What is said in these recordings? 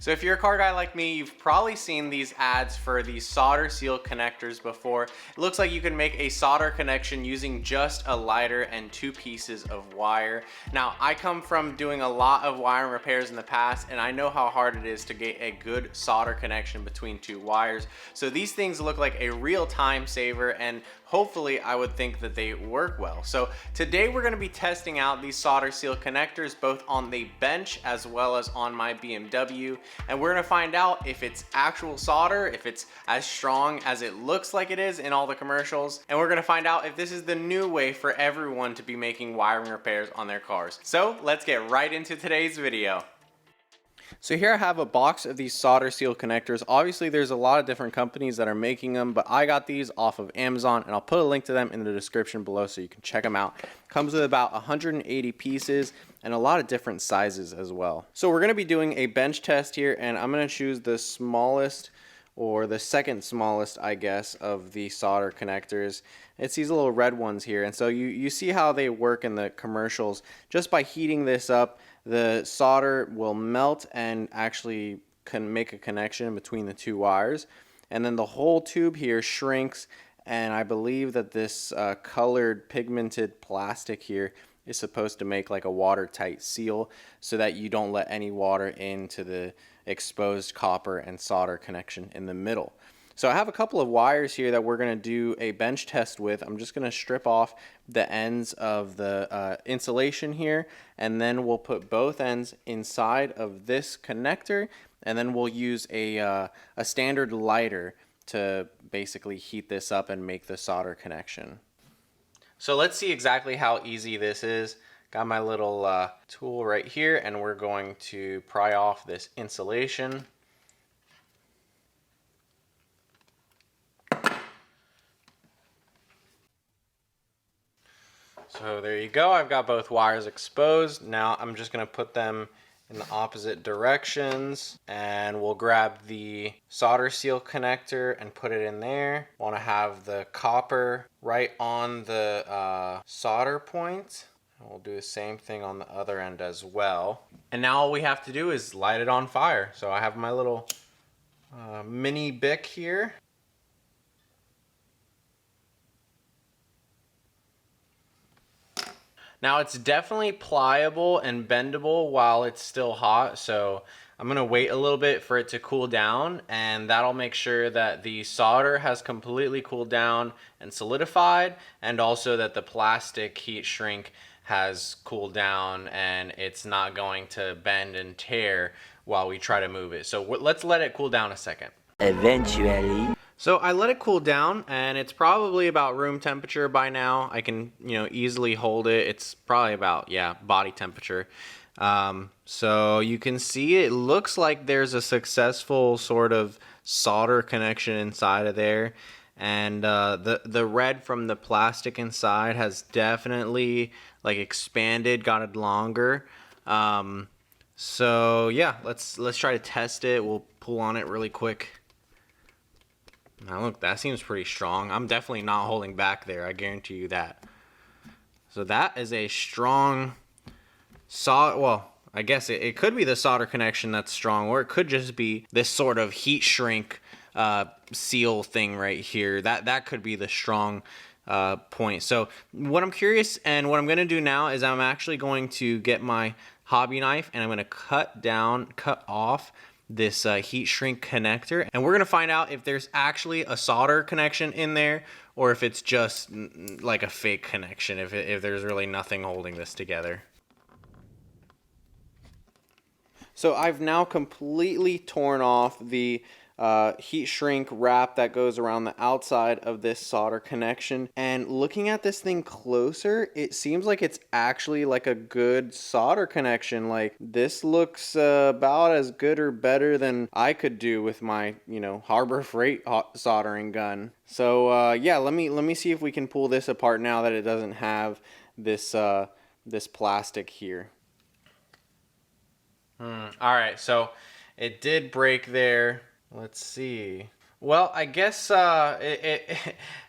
So if you're a car guy like me, you've probably seen these ads for these solder seal connectors before. It looks like you can make a solder connection using just a lighter and 2 pieces of wire. Now, I come from doing a lot of wiring repairs in the past, and I know how hard it is to get a good solder connection between 2 wires. So these things look like a real time saver, and hopefully I would think that they work well. So today we're going to be testing out these solder seal connectors both on the bench as well as on my BMW, and we're going to find out if it's actual solder, if it's as strong as it looks like it is in all the commercials, and we're going to find out if this is the new way for everyone to be making wiring repairs on their cars. So let's get right into today's video. So here I have a box of these solder seal connectors. Obviously there's a lot of different companies that are making them, but I got these off of Amazon, and I'll put a link to them in the description below so you can check them out. Comes with about 180 pieces and a lot of different sizes as well. So we're going to be doing a bench test here, and I'm going to choose the smallest, or the second smallest, I guess, of the solder connectors. It's these little red ones here, and so you see how they work in the commercials. Just by heating this up, the solder will melt and actually can make a connection between the 2 wires, and then the whole tube here shrinks, and I believe that this colored pigmented plastic here is supposed to make like a watertight seal so that you don't let any water into the exposed copper and solder connection in the middle. So I have a couple of wires here that we're going to do a bench test with. I'm just going to strip off the ends of the insulation here, and then we'll put both ends inside of this connector, and then we'll use a standard lighter to basically heat this up and make the solder connection. So let's see exactly how easy this is. Got my little tool right here, and we're going to pry off this insulation. So there you go, I've got both wires exposed. Now I'm just going to put them in the opposite directions, and we'll grab the solder seal connector and put it in there. Want to have the copper right on the solder point. And we'll do the same thing on the other end as well. And now all we have to do is light it on fire. So I have my little mini Bic here. Now it's definitely pliable and bendable while it's still hot, so I'm going to wait a little bit for it to cool down, and that'll make sure that the solder has completely cooled down and solidified, and also that the plastic heat shrink has cooled down and it's not going to bend and tear while we try to move it. So let's let it cool down a second. Eventually. So I let it cool down, and it's probably about room temperature by now. I can, easily hold it. It's probably about, body temperature. So you can see it looks like there's a successful sort of solder connection inside of there. And the red from the plastic inside has definitely like expanded, got it longer. So yeah, let's try to test it. We'll pull on it really quick. Now look, that seems pretty strong. I'm definitely not holding back there, I guarantee you that. So that is a strong solder. Well, I guess it could be the solder connection that's strong, or it could just be this sort of heat shrink seal thing right here. That could be the strong point. So what I'm curious, and what I'm going to do now is I'm actually going to get my hobby knife, and I'm going to cut off this heat shrink connector, and we're going to find out if there's actually a solder connection in there, or if it's just like a fake connection, if there's really nothing holding this together. So I've now completely torn off the heat shrink wrap that goes around the outside of this solder connection, and looking at this thing closer, it seems like it's actually like a good solder connection. Like, this looks about as good or better than I could do with my Harbor Freight soldering gun. So yeah, let me see if we can pull this apart now that it doesn't have this this plastic here. All right, so it did break there. Let's see. Well, I guess it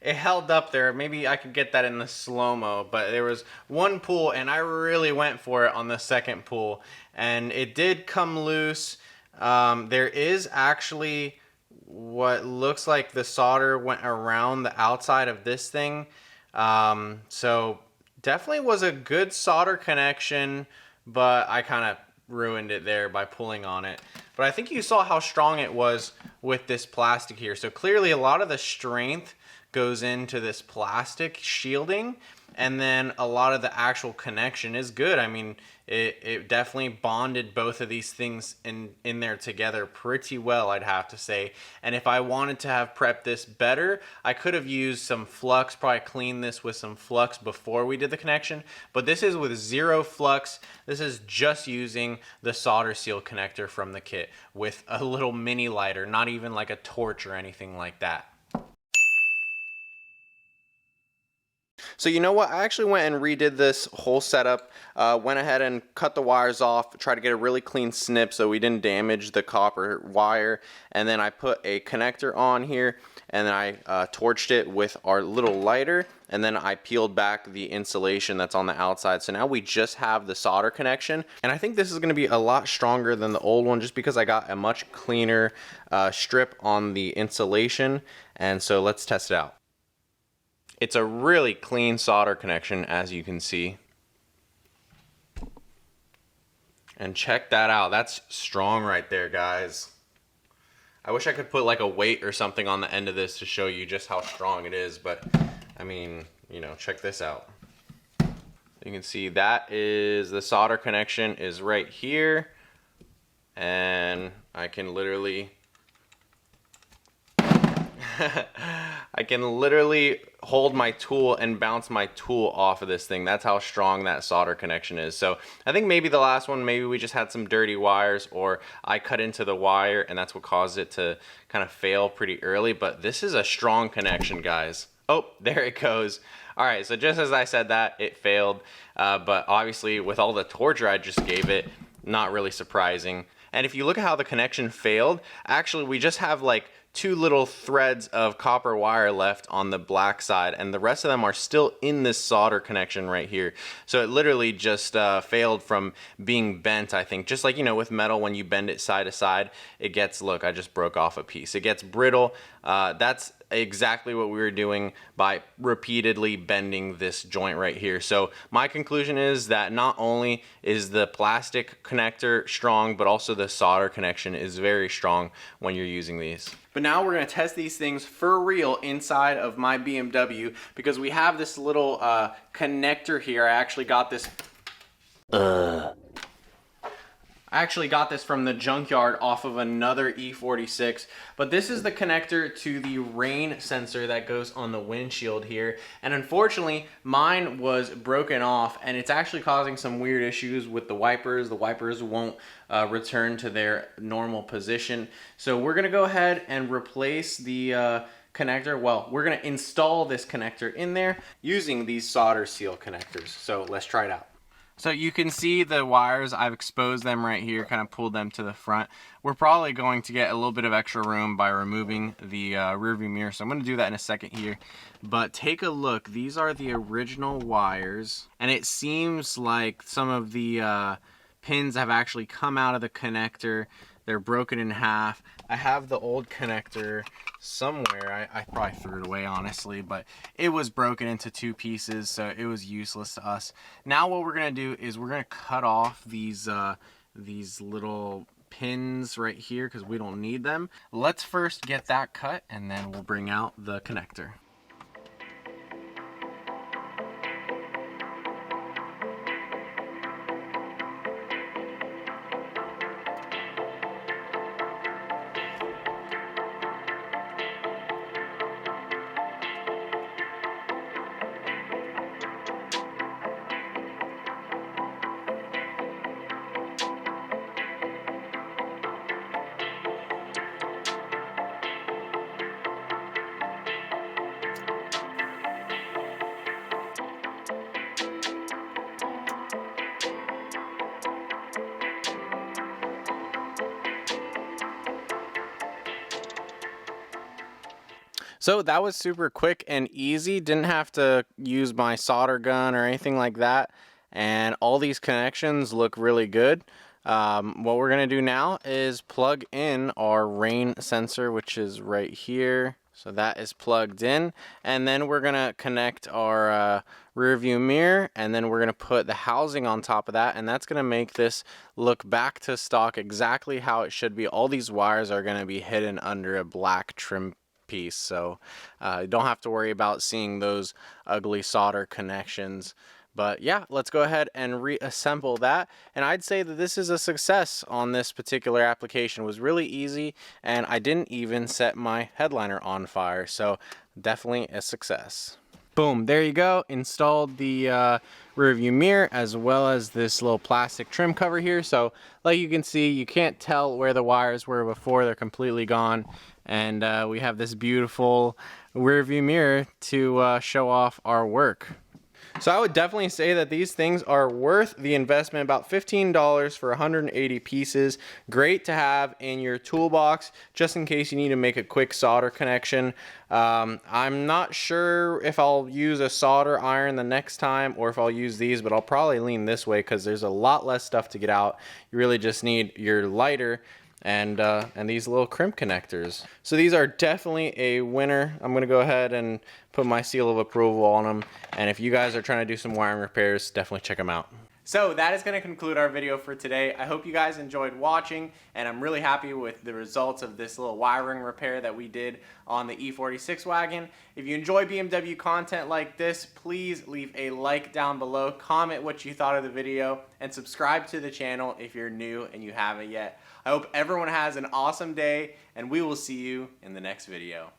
held up there. Maybe I could get that in the slow-mo, but there was one pull, and I really went for it on the second pull, and it did come loose. There is actually what looks like the solder went around the outside of this thing. So definitely was a good solder connection, but I kind of ruined it there by pulling on it. But I think you saw how strong it was with this plastic here. So clearly a lot of the strength goes into this plastic shielding, and then a lot of the actual connection is good. I mean, it definitely bonded both of these things in there together pretty well, I'd have to say. And if I wanted to have prepped this better, I could have used some flux, probably cleaned this with some flux before we did the connection. But this is with zero flux. This is just using the solder seal connector from the kit with a little mini lighter, not even like a torch or anything like that. So you know what, I actually went and redid this whole setup, went ahead and cut the wires off, tried to get a really clean snip so we didn't damage the copper wire, and then I put a connector on here, and then I torched it with our little lighter, and then I peeled back the insulation that's on the outside. So now we just have the solder connection, and I think this is going to be a lot stronger than the old one just because I got a much cleaner strip on the insulation. And so let's test it out. It's a really clean solder connection, as you can see. And check that out. That's strong right there, guys. I wish I could put like a weight or something on the end of this to show you just how strong it is, but I mean, you know, check this out. You can see that is the solder connection is right here, and I can literally I can literally hold my tool and bounce my tool off of this thing. That's how strong that solder connection is. So I think maybe the last one, maybe we just had some dirty wires, or I cut into the wire and that's what caused it to kind of fail pretty early. But this is a strong connection, guys. Oh, there it goes. All right, so just as I said that, it failed. But obviously with all the torture I just gave it, not really surprising. And if you look at how the connection failed, actually we just have like two little threads of copper wire left on the black side, and the rest of them are still in this solder connection right here. So it literally just failed from being bent, I think. Just like, you know, with metal, when you bend it side to side, it gets, look, I just broke off a piece. It gets brittle. That's exactly what we were doing by repeatedly bending this joint right here. So my conclusion is that not only is the plastic connector strong, but also the solder connection is very strong when you're using these. But now we're going to test these things for real inside of my BMW, because we have this little connector here. I actually got this from the junkyard off of another E46, but this is the connector to the rain sensor that goes on the windshield here. And unfortunately, mine was broken off, and it's actually causing some weird issues with the wipers. The wipers won't return to their normal position. So we're gonna go ahead and replace the connector. Well, we're gonna install this connector in there using these solder seal connectors. So let's try it out. So you can see the wires, I've exposed them right here, kind of pulled them to the front. We're probably going to get a little bit of extra room by removing the rear view mirror, so I'm going to do that in a second here. But take a look, these are the original wires, and it seems like some of the pins have actually come out of the connector. They're broken in half. I have the old connector somewhere. I probably threw it away, honestly, but it was broken into two pieces, so it was useless to us. Now what we're gonna do is we're gonna cut off these little pins right here because we don't need them. Let's first get that cut, and then we'll bring out the connector. So that was super quick and easy. Didn't have to use my solder gun or anything like that. And all these connections look really good. What we're gonna do now is plug in our rain sensor, which is right here. So that is plugged in, and then we're gonna connect our rear view mirror, and then we're gonna put the housing on top of that, and that's gonna make this look back to stock exactly how it should be. All these wires are gonna be hidden under a black trim piece, so you don't have to worry about seeing those ugly solder connections. But yeah, let's go ahead and reassemble that. And I'd say that this is a success on this particular application. It was really easy, and I didn't even set my headliner on fire. So definitely a success. Boom, there you go. Installed the rear view mirror as well as this little plastic trim cover here. So like you can see, you can't tell where the wires were before. They're completely gone. And we have this beautiful rear view mirror to show off our work. So I would definitely say that these things are worth the investment. About $15 for 180 pieces. Great to have in your toolbox just in case you need to make a quick solder connection. I'm not sure if I'll use a solder iron the next time or if I'll use these, but I'll probably lean this way because there's a lot less stuff to get out. You really just need your lighter and these little crimp connectors. So these are definitely a winner. I'm gonna go ahead and put my seal of approval on them. And if you guys are trying to do some wiring repairs, definitely check them out. So that is going to conclude our video for today. I hope you guys enjoyed watching, and I'm really happy with the results of this little wiring repair that we did on the E46 wagon. If you enjoy BMW content like this, please leave a like down below, comment what you thought of the video, and subscribe to the channel if you're new and you haven't yet. I hope everyone has an awesome day, and we will see you in the next video.